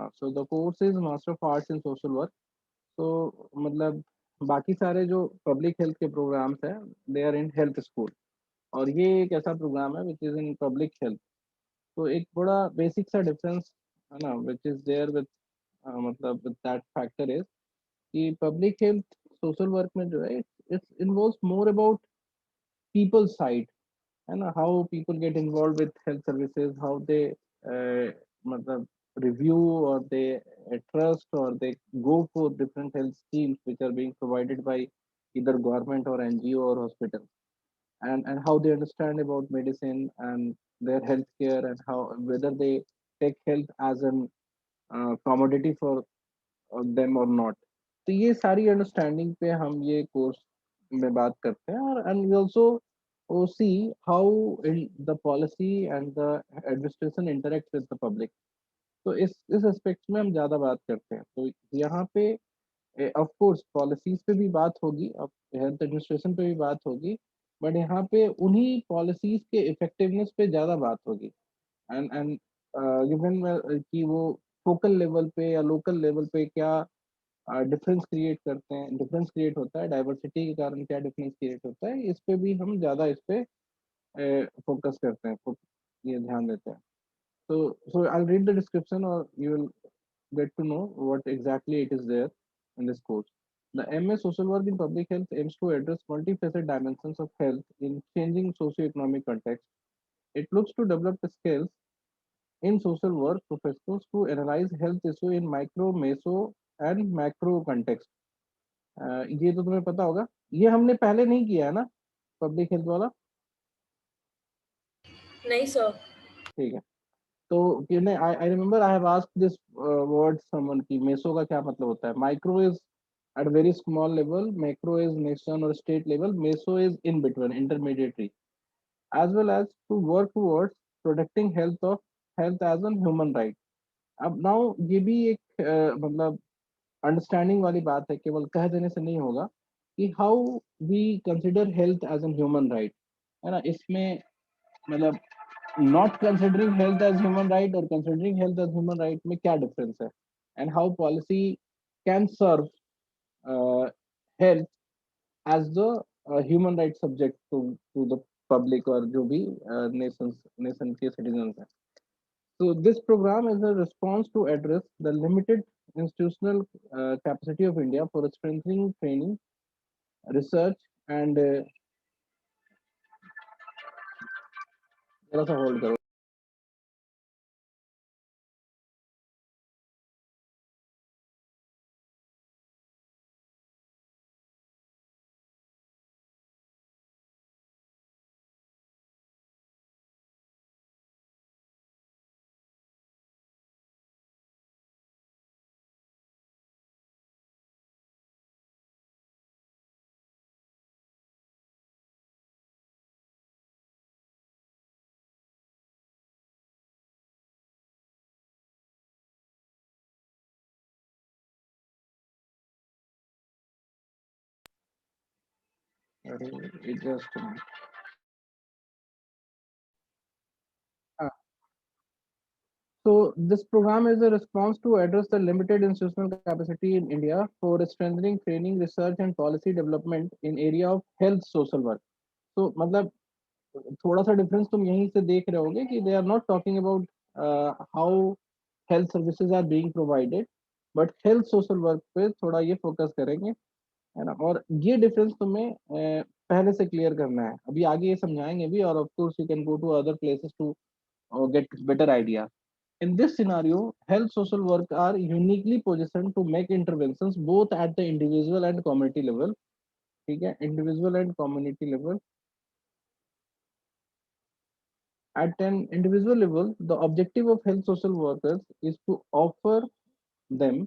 So the course is master of arts in social work. तो मतलब बाकी सारे जो पब्लिक हेल्थ के प्रोग्राम्स हैं, they are in health school, और ये एक ऐसा प्रोग्राम है which is in public health. तो एक बड़ा बेसिक सा डिफरेंस है ना विच इज देयर विद मतलब विद दैट फैक्टर इज कि पब्लिक हेल्थ सोशल वर्क में जो है it's involves more about people side, है ना, how people get involve with health services, how they मतलब review or they trust or they go for different health schemes which are being provided by either government or NGO or hospital, and how they understand about medicine and their healthcare, and how whether they take health as an commodity for them or not। तो ये सारी understanding पे हम ये course में बात करते हैं, और and we also see how the policy and the administration interact with the public. तो इस एस्पेक्ट में हम ज़्यादा बात करते हैं। तो यहाँ पे ऑफ कोर्स पॉलिसीज पे भी बात होगी, अब हेल्थ एडमिनिस्ट्रेशन पे भी बात होगी, बट यहाँ पे उन्हीं पॉलिसीज के इफेक्टिवनेस पे ज़्यादा बात होगी। एंड गिवन कि वो फोकल लेवल पे या लोकल लेवल पे क्या डिफरेंस क्रिएट करते हैं, डिफरेंस क्रिएट होता है, डाइवर्सिटी के कारण क्या डिफरेंस क्रिएट होता है, इस पे भी हम ज़्यादा इस पे फोकस करते हैं, ये ध्यान देते हैं। So I'll read the description, or you will get to know what exactly it is there in this course. The MA Social Work in Public Health aims to address multifaceted dimensions of health in changing socio-economic context. It looks to develop the skills in social work professionals to analyze health issue in micro, meso and macro context. ये तो तुम्हें पता होगा, ये हमने पहले नहीं किया है ना, पब्लिक हेल्थ वाला। नहीं सर। ठीक है। तो नहीं, I remember I have asked this word someone की मेसो का क्या मतलब होता है। Micro is at very small level, macro is nation or state level, meso is in between, intermediary, as well as to work towards protecting health as a human right। अब now ये भी एक मतलब अंडरस्टैंडिंग वाली बात है, केवल कह देने से नहीं होगा कि how we consider health as an human right, है ना। इसमें मतलब not considering health as human right और considering health as human right में क्या डिफरेंस है, and how policy can serve health as the human right subject to the public, और जो भी नेशन के सिटीजन हैं। So this program is a response to address the limited institutional capacity of India for strengthening training, research, and थोड़ा सा hold करो। अरे just हाँ। So this program is a response to address the limited institutional capacity in India for strengthening training, research, and policy development in area of health social work। So मतलब थोड़ा सा difference तुम यहीं से देख रहे होगे कि they are not talking about how health services are being provided, but health social work पे थोड़ा ये फोकस करेंगे, है ना। और ये डिफरेंस तुम्हें पहले से क्लियर करना है, अभी आगे ये समझाएंगे भी, और of course you can go to other places to get better idea। In this scenario, health social work are uniquely positioned to make interventions both at the individual and community level। ठीक है, individual and community level। At an individual level, the objective of health social workers is to offer them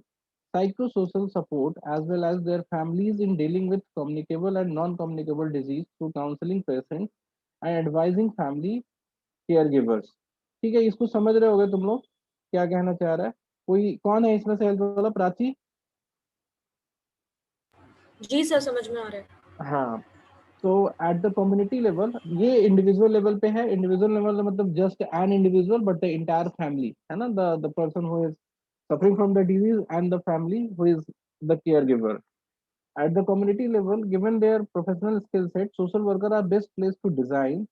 psychosocial support as well as their families in dealing with communicable and non-communicable disease through counseling patients and advising family caregivers। ठीक है, इसको समझ रहे होगे तुम लोग क्या कहना चाह रहा है। कोई कौन है इसमें से हेल्थ वाला, प्राची? जी सर, समझ में आ रहा है। हाँ। तो एट द कम्युनिटी लेवल, ये इंडिविजुअल लेवल पे है। इंडिविजुअल लेवल मतलब just an individual but the entire family, है ना, the person who is suffering from the disease and the family who is the caregiver. At the community level, given their professional skill set, social worker are best placed to design,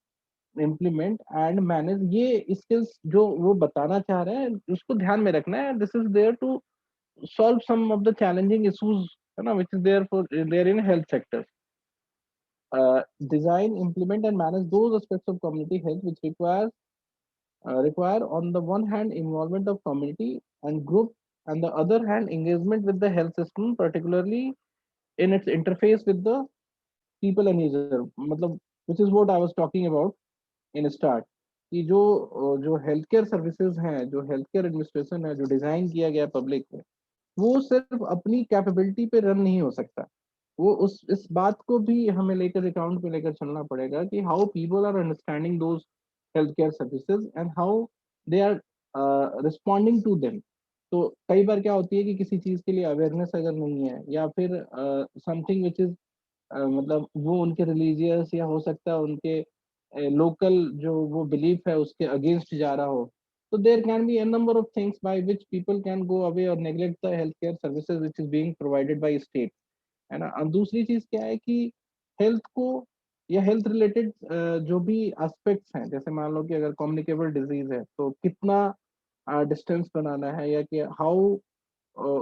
implement and manage ये skills जो वो बताना चाह रहे हैं उसको ध्यान में रखना है. This is there to solve some of the challenging issues, है ना, which is there for there in health sector. Design, implement and manage those aspects of community health which require on the one hand involvement of community and group, and the other hand engagement with the health system, particularly in its interface with the people and user. मतलब which is what I was talking about in start कि जो health care services हैं, जो health care administration है, जो design किया गया public में, वो सिर्फ अपनी कैपेबिलिटी पे रन नहीं हो सकता. वो उस इस बात को भी हमें लेकर अकाउंट में लेकर चलना पड़ेगा कि how people are understanding those health care services and how they are responding to them. तो कई बार क्या होती है कि किसी चीज के लिए अवेयरनेस अगर नहीं है या फिर समथिंग विच इज मतलब वो उनके रिलीजियस या हो सकता है उनके लोकल जो वो बिलीफ है उसके अगेंस्ट जा रहा हो, तो there can be a number of things by which people can go away or neglect the healthcare services which is being provided by state, है ना. और दूसरी चीज क्या है कि हेल्थ को या हेल्थ रिलेटेड जो भी एस्पेक्ट्स हैं, जैसे मान लो कि अगर कम्युनिकेबल डिजीज है तो कितना डिस्टेंस बनाना है, या कि how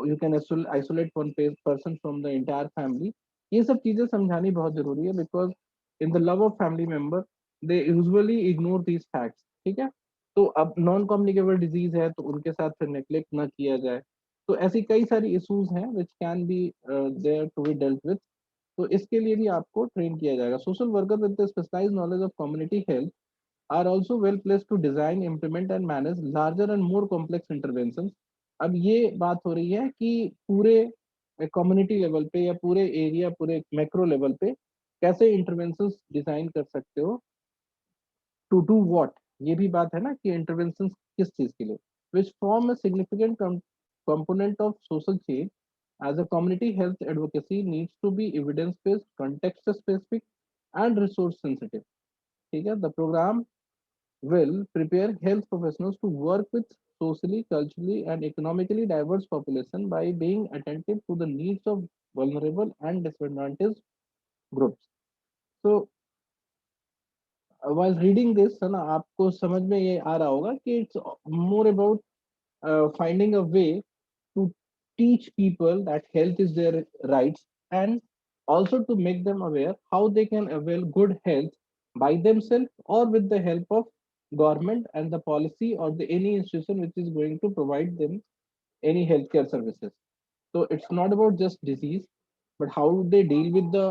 you can isolate one person from the entire family. ये सब चीजें समझानी बहुत जरूरी है because in the love of family member they usually ignore these facts. ठीक है. तो अब नॉन कम्युनिकेबल डिजीज है तो उनके साथ फिर नेग्लेक्ट ना किया जाए. तो ऐसी कई सारी इश्यूज हैं which can be there to be dealt with. तो इसके लिए भी आपको ट्रेन किया जाएगा. Social worker with the specialised knowledge of community health are also well placed to design, implement and manage larger and more complex interventions. अब ये बात हो रही है कि पूरे कम्युनिटी लेवल पे या पूरे एरिया पूरे मैक्रो लेवल पे कैसे इंटरवेंशंस डिजाइन कर सकते हो. टू डू व्हाट, ये भी बात है ना कि इंटरवेंशंस किस चीज के लिए, which form a significant component of social change. As a community health advocacy needs to be evidence based, context specific and resource sensitive. ठीक है. The program will prepare health professionals to work with socially, culturally, and economically diverse population by being attentive to the needs of vulnerable and disadvantaged groups. So, while reading this, है ना, आपको समझ में ये आ रहा होगा कि it's more about finding a way to teach people that health is their rights, and also to make them aware how they can avail good health by themselves or with the help of government and the policy or the any institution which is going to provide them any healthcare services. So it's not about just disease, but how they deal with the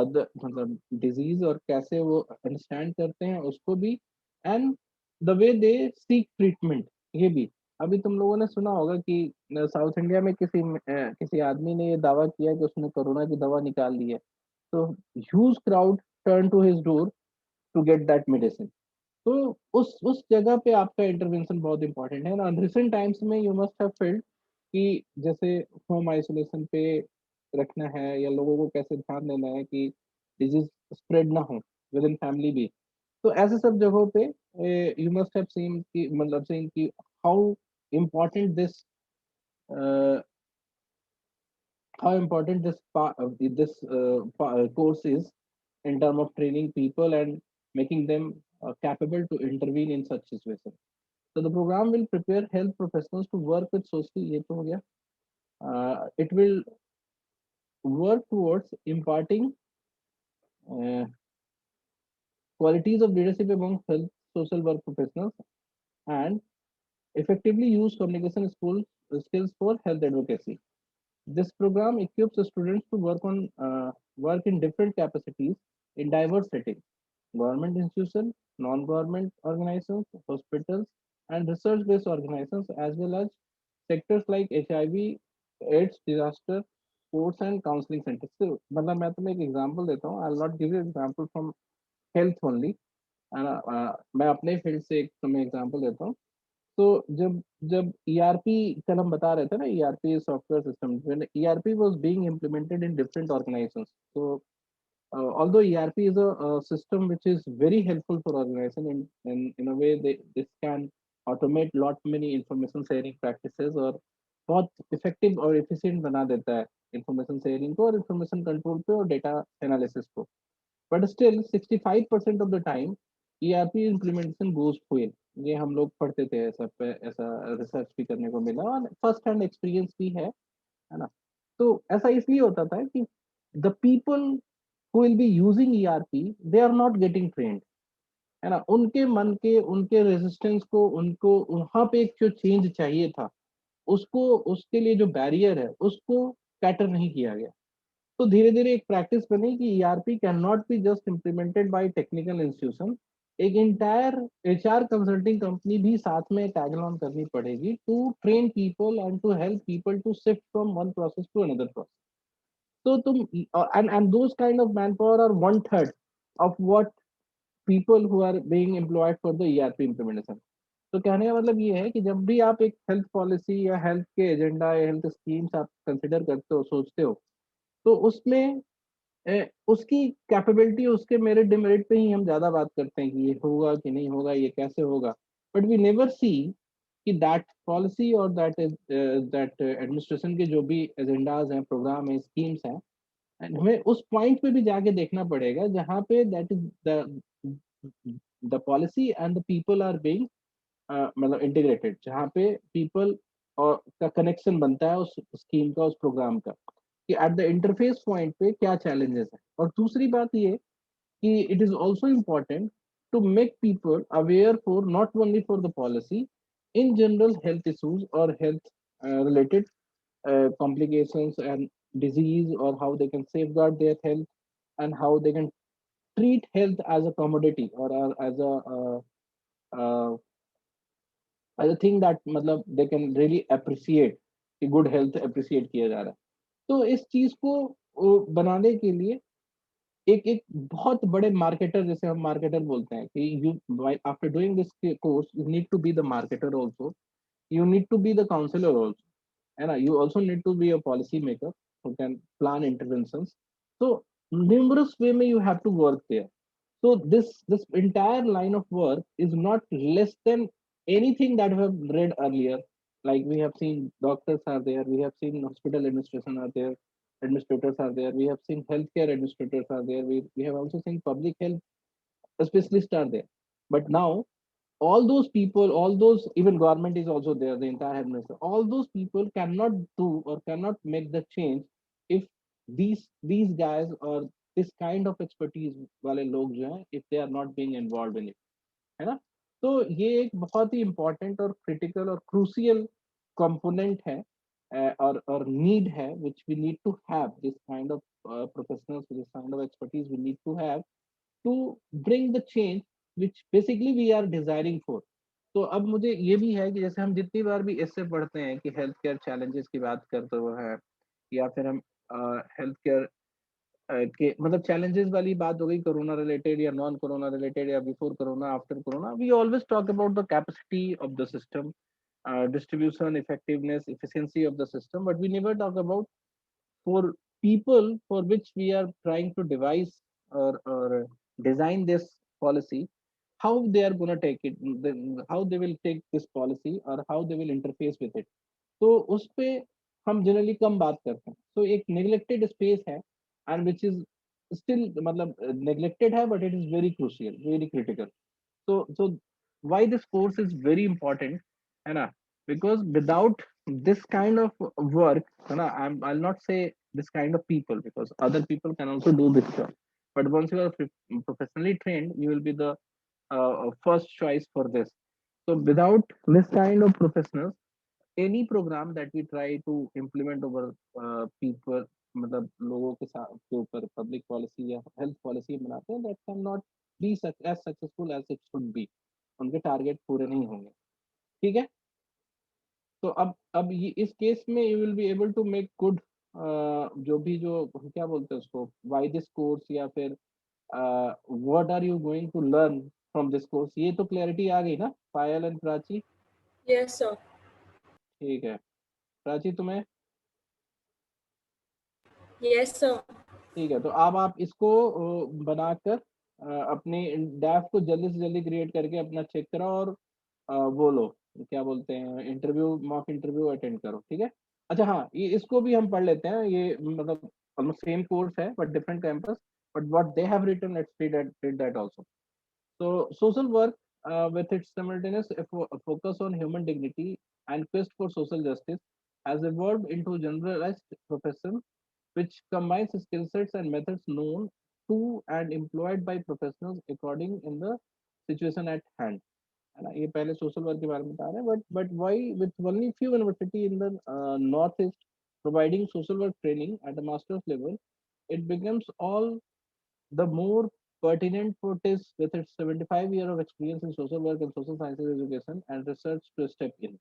other मतलब disease और कैसे वो understand करते हैं उसको भी, and the way they seek treatment ये भी. अभी तुम लोगों ने सुना होगा कि साउथ इंडिया में किसी आदमी ने ये दावा किया कि उसने कोरोना की दवा निकाल ली है. तो huge crowd turn to his door to get that medicine. तो उस जगह पे आपका इंटरवेंशन बहुत इंपॉर्टेंट है ना. रिसेंट टाइम्स में यू मस्ट हैव फील्ड कि जैसे होम आइसोलेशन पे रखना है या लोगों को कैसे ध्यान देना है कि डिजीज स्प्रेड ना हो विद इन फैमिली भी. तो ऐसे सब जगहों पे यू मस्ट हैव सीन कि मतलब सीन कि how important this how important this course is in terms of training people and making them capable to intervene in such situations. So the program will prepare health professionals to work with socially. ये तो हो गया. It will work towards imparting uh, qualities of leadership among health social work professionals and effectively use communication skills for health advocacy. This program equips the students to work in different capacities in diverse settings: government institutions, non-government organizations, hospitals, and research-based organizations, as well as sectors like HIV, AIDS, disaster, sports, and counseling centers. So, मतलब मैं तुम्हें एक example देता हूँ. I'll not give you example from health only. मैं अपने field से एक तुम्हें एग्जांपल देता हूँ. तो जब जब ईआरपी कल हम बता रहे थे ना, ERP software system, when ERP was being implemented in different organisations. So although ERP is a system which is very helpful for organization in a way, this can automate lot many information sharing practices और बहुत effective और efficient बना देता है information sharing को और information control पे और डेटा एनालिसिस को। But still 65% of the time ERP implementation goes fail. ये हम लोग पढ़ते थे, ऐसा पे ऐसा रिसर्च भी करने को मिला और फर्स्ट हैंड एक्सपीरियंस भी है ना? तो ऐसा इसलिए होता था कि the people who will be using ERP they are not getting trained, है ना? उनके मन के, उनके रेजिस्टेंस को, उनको वहाँ पे एक जो चेंज चाहिए था, उसको, उसके लिए जो बैरियर है, उसको कैटर नहीं किया गया। तो धीरे-धीरे एक प्रैक्टिस बनी कि ERP can not be just implemented by technical institution. एक एंटायर एचआर कंसल्टिंग कंपनी भी साथ में टैग ऑन करनी पड़ेगी to train people and to help people to shift from one process to another process. तो तुम and those kind of manpower are one third of what people who are being employed for the ERP implementation. तो कहने का मतलब ये है कि जब भी आप एक हेल्थ पॉलिसी या हेल्थ के एजेंडा या हेल्थ स्कीम्स आप कंसिडर करते हो, सोचते हो, तो उसमें उसकी कैपेबिलिटी, उसके मेरिट डिमेरिट पे ही हम ज़्यादा बात करते हैं कि ये होगा कि नहीं होगा, ये कैसे होगा। बट वी नेवर सी कि दैट पॉलिसी और दैट एडमिनिस्ट्रेशन के जो भी एजेंडाज हैं, प्रोग्राम हैं, स्कीम्स हैं, एंड हमें उस पॉइंट पे भी जाके देखना पड़ेगा जहाँ पे that is the policy and the people are being मतलब इंटीग्रेटेड, जहाँ पे पीपल और का कनेक्शन बनता है उस स्कीम का, उस प्रोग्राम का, कि एट द इंटरफेस पॉइंट पे क्या चैलेंजेस हैं। और दूसरी बात ये कि it is also important to make people aware for not only for the policy, in general health issues और health related complications and disease, or how they can safeguard their health and how they can treat health as a commodity or uh, as a thing that मतलब they can really appreciate कि good health appreciate किया जा रहा है। तो इस चीज को बनाने के लिए एक एक बहुत बड़े मार्केटर, जैसे हम मार्केटर बोलते हैं कि you after doing this course you need to be the marketer also, you need to be the counselor also, and you also need to be a policy maker who can plan interventions. So numerous way may you have to work there. So this entire line of work is not less than anything that we have read earlier. Like we have seen doctors are there, we have seen hospital administration are there, administrators are there, we have seen healthcare administrators are there, we have also seen public health specialists are there. But now all those people, all those, even government is also there, the entire administration, all those people cannot do or cannot make the change if these guys or this kind of expertise वाले लोग जो हैं, if they are not being involved in it, है ना? तो ये एक बहुत ही important और critical और crucial component है, और need है, which we need to have this kind of professionals, this kind of expertise we need to have to bring the change which basically we are desiring for. तो अब मुझे ये भी है कि जैसे हम जितनी बार भी इससे पढ़ते हैं कि हेल्थ केयर चैलेंजेस की बात करते हुए हैं, या फिर हम हेल्थ केयर के मतलब चैलेंजेस वाली बात हो गई, कोरोना रिलेटेड या नॉन कोरोना रिलेटेड या before corona, after corona, we always talk about the capacity of the system, distribution, effectiveness, efficiency of the system, but we never talk about for people for which we are trying to devise or design this policy, how they are going to take it, how they will take this policy or how they will interface with it. तो उस पे हम generally कम बात करते हैं, तो एक neglected space है एंड विच इज स्टिल मतलब नेग्लेक्टेड है, but it is very crucial, very critical. So why this course is very important, है ना? Because without this kind of work, है ना, I'll not say this kind of people, because other people can also do this job, but once you are professionally trained, you will be the first choice for this. So without this kind of professionals, any program that we try to implement over people, मतलब लोगों के साथ के ऊपर public policy या health policy बनाते हैं, that cannot be as successful as it should be. उनके टारगेट पूरे नहीं होंगे. ठीक है? तो अब ये इस केस में you will be able to make good, जो भी जो क्या बोलते हैं उसको, व्हाई दिस कोर्स, या फिर what are you going to learn from this course. ये तो क्लैरिटी आ गई ना Payal and Prachi? Yes, sir. ठीक है. प्राची तुम्हें? Yes, sir. ठीक है. तो अब आप इसको बनाकर अपनी डैफ को जल्दी से जल्दी क्रिएट करके अपना चेक कराओ और बोलो. क्या बोलते हैं इंटरव्यू, मॉक इंटरव्यू अटेंड करो, ठीक है। अच्छा हाँ, ये इसको भी हम पढ़ लेते हैं, ये मतलब ऑलमोस्ट सेम कोर्स है but different campus, but what they have written, let's read that also. So social work, with its simultaneous focus on human dignity and quest for social justice, has evolved into a generalized profession which combines skill sets and methods known to and employed by professionals according in the situation at hand, है ना। ये पहले social work के बारे में बता रहे हैं, but why with only few university in the north east providing social work training at a master's level, it becomes all the more pertinent for TIS with its 75 years of experience in social work and social sciences education and research to step in.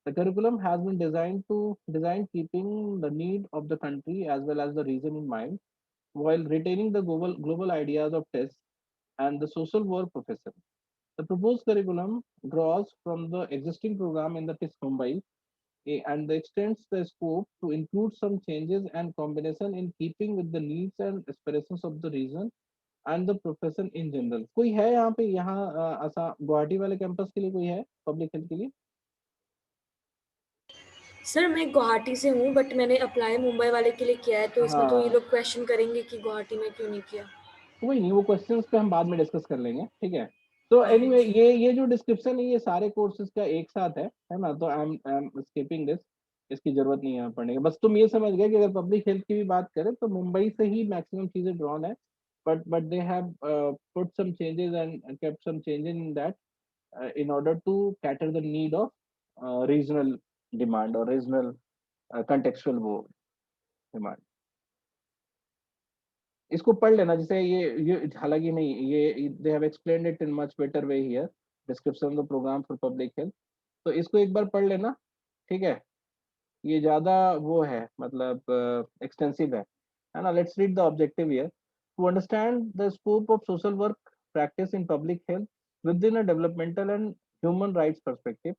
The curriculum has been designed keeping the need of the country as well as the region in mind, while retaining the global ideas of TIS and the social work profession. The proposed curriculum draws from the existing program in the TIS Mumbai, and extends the scope to include some changes and combination in keeping with the needs and aspirations of the region and the profession in general. कोई है यहाँ पे, यहाँ ऐसा गुवाहाटी वाले campus के लिए कोई है पब्लिक हेल्थ के लिए? सर मैं गुवाहाटी से हूँ बट मैंने अप्लाई मुंबई वाले के लिए किया है, तो इसमें तो ये हाँ, लोग क्वेश्चन करेंगे कि गुवाहाटी में क्यों नहीं किया। कोई नहीं, वो क्वेश्चंस पे हम बाद में डिस्कस कर लेंगे, ठीक है। तो हाँ हाँ एनीवे सर। ये जो डिस्क्रिप्शन है ये सारे कोर्सेज का एक साथ है ना। तो आई एम स्किपिंग दिस, इसकी जरूरत नहीं है पढ़ने की। बस तुम ये समझ गए कि अगर पब्लिक हेल्थ की भी बात करें तो मुंबई से ही मैक्सिमम चीजें ड्रॉन है, but they have put some changes and kept some changes in that in order to cater the need of regional demand or regional contextual वो demand। इसको पढ़ लेना, जैसे ये हालांकि नहीं, ये they have explained it in much better way here, description of the program for public health. तो इसको एक बार पढ़ लेना, ठीक है। ये ज्यादा वो है, मतलब एक्सटेंसिव है ना। Let's read the objective here. To understand the scope of social work practice in public health within a developmental and human rights perspective,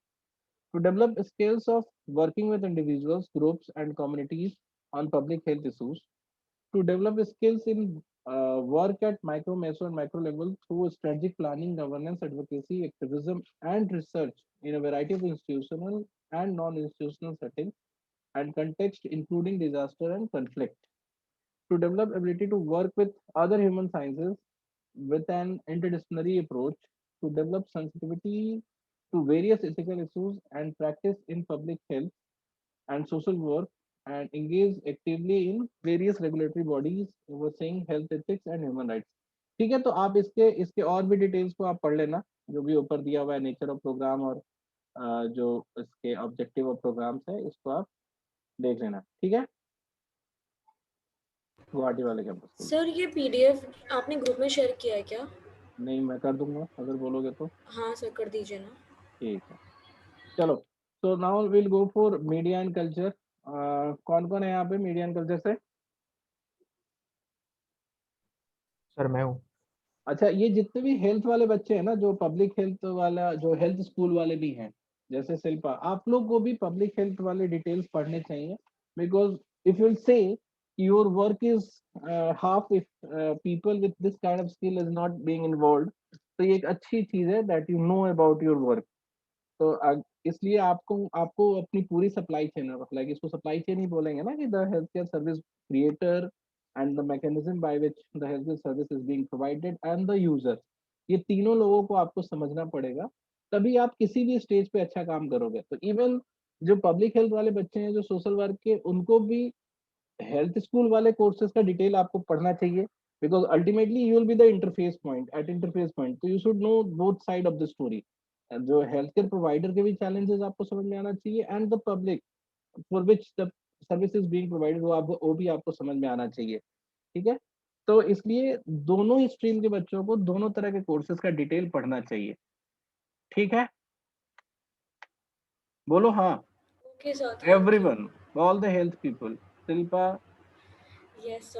to develop skills of working with individuals, groups, and communities on public health issues, to develop skills in work at micro, meso, and macro level through strategic planning, governance, advocacy, activism, and research in a variety of institutional and non-institutional settings and context, including disaster and conflict, to develop ability to work with other human sciences with an interdisciplinary approach, to develop sensitivity to various ethical issues and practice in public health and social work, and engage actively in various regulatory bodies overseeing health ethics and human rights। ठीक है, तो आप इसके इसके और भी details को आप पढ़ लेना, जो भी ऊपर दिया हुआ है नेचर ऑफ प्रोग्राम और जो इसके ऑब्जेक्टिव ऑफ प्रोग्राम्स है, इसको आप देख लेना, ठीक है, गुवाहाटी वाले कैंपस के लिए। सर ये पीडीएफ आपने ग्रुप में शेयर किया है क्या? नहीं, मैं कर दूंगा अगर बोलोगे तो। हाँ सर कर दीजिए ना। ठीक है, चलो। So now will go for media and culture. कौन कौन है यहाँ पे मीडिया एंड कल्चर से? सर मैं हूँ। अच्छा, ये जितने भी हेल्थ वाले बच्चे हैं ना, जो पब्लिक हेल्थ वाला, जो हेल्थ स्कूल वाले भी हैं, जैसे शिल्पा, आप लोग को भी पब्लिक हेल्थ वाले डिटेल्स पढ़ने चाहिए। बिकॉज इफ यू से your work is half, if people with this kind of skill is not being involve, तो ये एक अच्छी चीज है that you know about your work. तो इसलिए आपको आपको अपनी पूरी सप्लाई चेन, लाइक इसको सप्लाई चेन ही बोलेंगे ना, कि the health care service creator and the mechanism by which the health care service is being provided and the user, ये तीनों लोगों को आपको समझना पड़ेगा, तभी आप किसी भी स्टेज पे अच्छा काम करोगे। तो इवन जो पब्लिक हेल्थ वाले बच्चे हैं, जो सोशल वर्क के, उनको भी हेल्थ स्कूल वाले कोर्सेज का डिटेल आपको पढ़ना चाहिए, because ultimately you will be the interface point at interface point, तो you should know both side of the story. जो हेल्थ केयर प्रोवाइडर के भी चैलेंजेस आपको समझ में आना चाहिए, and the public for which the service is being provided, वो भी आपको समझ में आना चाहिए, ठीक है। तो इसलिए दोनों ही स्ट्रीम के बच्चों को दोनों तरह के कोर्सेज का डिटेल पढ़ना चाहिए, ठीक है। बोलो हाँ। Okay sir, thank you. Everyone, all the health people, Shilpa, yes sir.